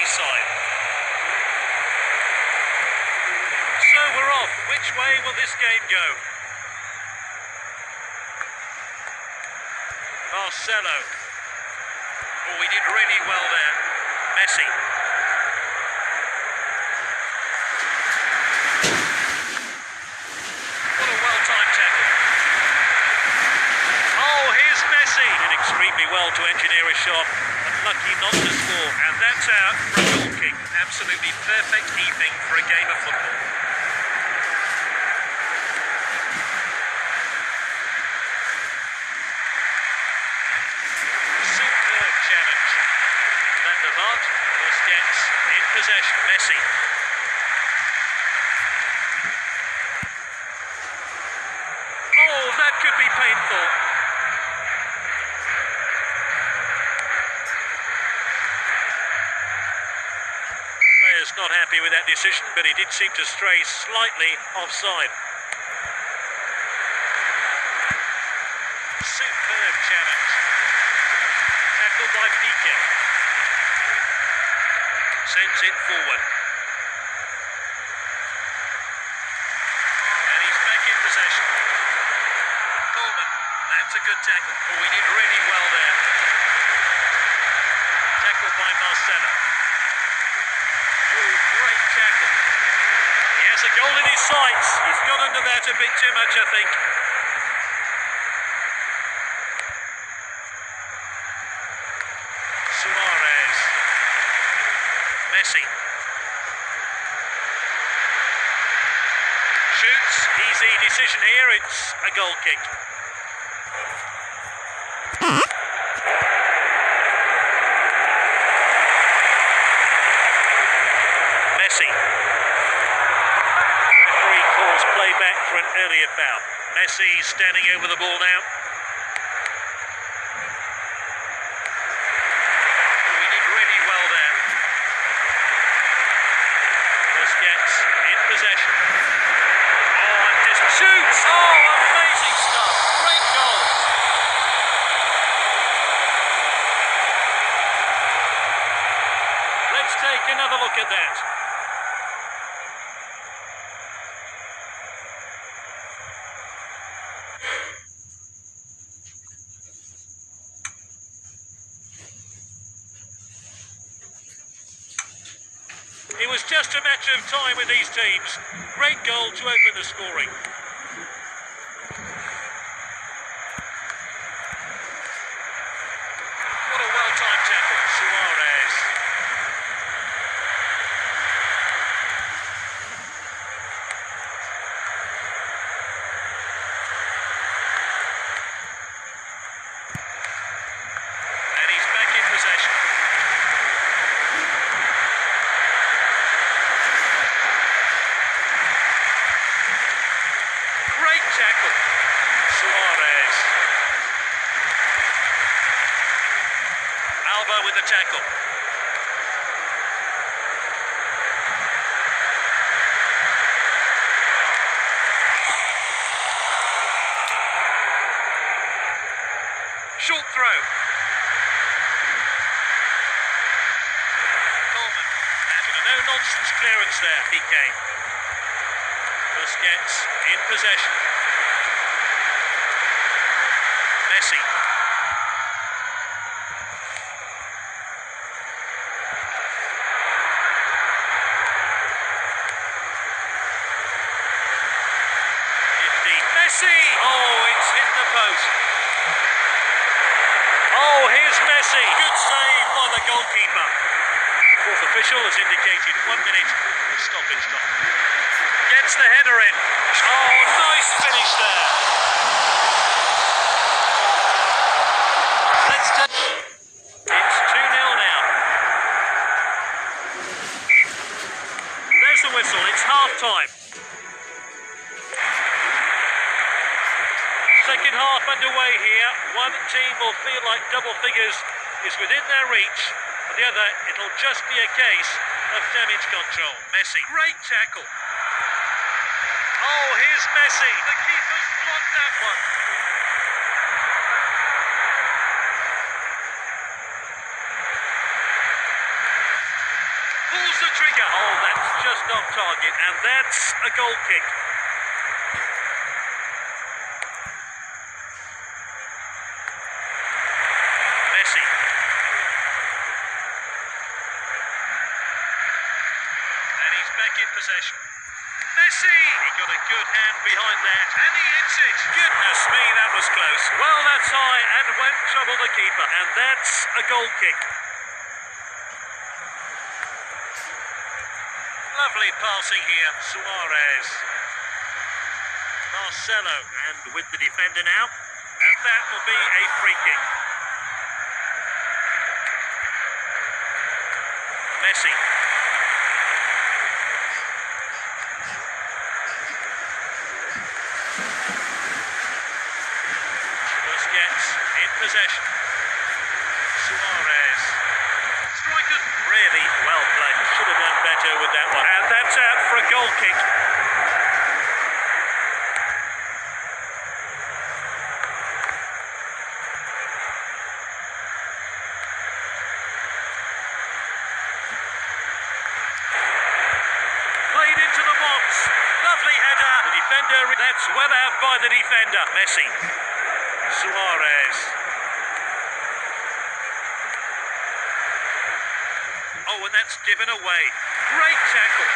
away side. So we're off. Which way will this game go? Marcelo. Oh, he did really well there. Messi. What a well-timed tackle. Oh, here's Messi. Did extremely well to engineer a shot. Lucky not to score. And that's out for a goal kick. Absolutely perfect evening for a game of football. Superb challenge. Van der Vaart. Busquets in possession. Messi. Oh, that could be painful. Player's not happy with that decision, but he did seem to stray slightly offside. Superb challenge. Tackled by Piqué. Sends it forward. And he's back in possession. Coleman. That's a good tackle. Oh, he did really well there. Tackled by Marcelo. Oh, great tackle. He has a goal in his sights. He's got under that a bit too much, I think. Suarez. Messi. Shoots. Easy decision here. It's a goal kick. Messi. Referee calls play back for an earlier foul. Messi standing over the ball now. Oh, he did really well there. Busquets in possession. Oh, and just shoots! Oh, amazing stuff. Great goal. Let's take another look at that. It was just a matter of time with these teams. Great goal to open the scoring. What a well-timed tackle. Suarez. And he's back in possession. Great tackle. Suarez. Alba with the tackle. Short throw. Coleman. And a no-nonsense clearance there, Piqué. Busquets in possession. Messi. Messi! Oh, it's hit the post. Oh, here's Messi. Good save by the goalkeeper. Fourth official has indicated 1 minute of stoppage time. Gets the header in. Oh, nice finish there. Let's take... It's 2-0 now. There's the whistle. It's half-time. Second half underway here. One team will feel like double figures is within their reach, and the other, it'll just be a case of damage control. Messi, great tackle. Oh, here's Messi. The keeper's blocked that one. Pulls the trigger. Oh, that's just off target, and that's a goal kick. Messi. And he's back in possession. Messi! He got a good hand behind that, and he hits it. Goodness me, that was close. Well, that's high and won't trouble the keeper, and that's a goal kick. Lovely passing here, Suarez. Marcelo, and with the defender now, and that will be a free kick. Messi. Busquets in possession. Suarez. Striker really well played. Should have done better with that one. And that's out for a goal kick. Played into the box. Lovely header. The defender, that's well out by the defender. Messi. Suarez. Oh, and that's given away. Great tackle.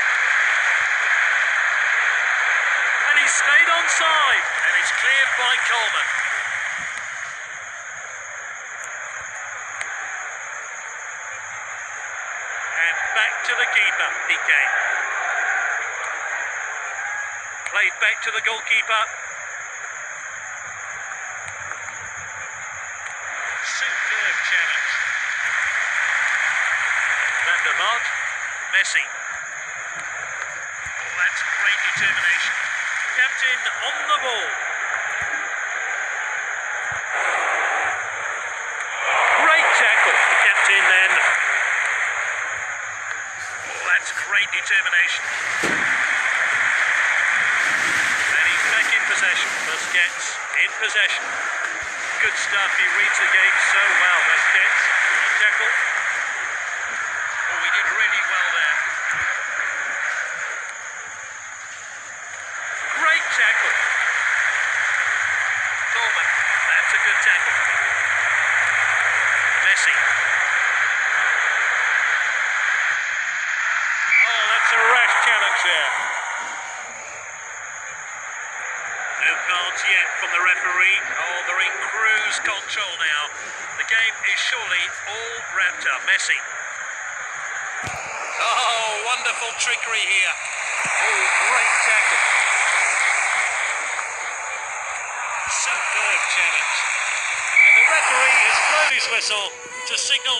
And he stayed onside. And it's cleared by Coleman. And back to the keeper, Piqué. Played back to the goalkeeper. Superb challenge. Van der Vaart. Messi. Oh, that's great determination. Captain on the ball. Great tackle. The captain then. Oh, that's great determination. And he's back in possession. Busquets in possession. Good stuff. He reads the game so well. Busquets. Good tackle. Oh, he did really well there. Great tackle. Coleman. That's a good tackle. Messi. Oh, that's a rash challenge there. No cards yet from the referee. Oh, they're in cruise control now. The game is surely all wrapped up. Messi. Oh, wonderful trickery here. Oh, great tackle. Superb challenge. And the referee has blown his whistle to signal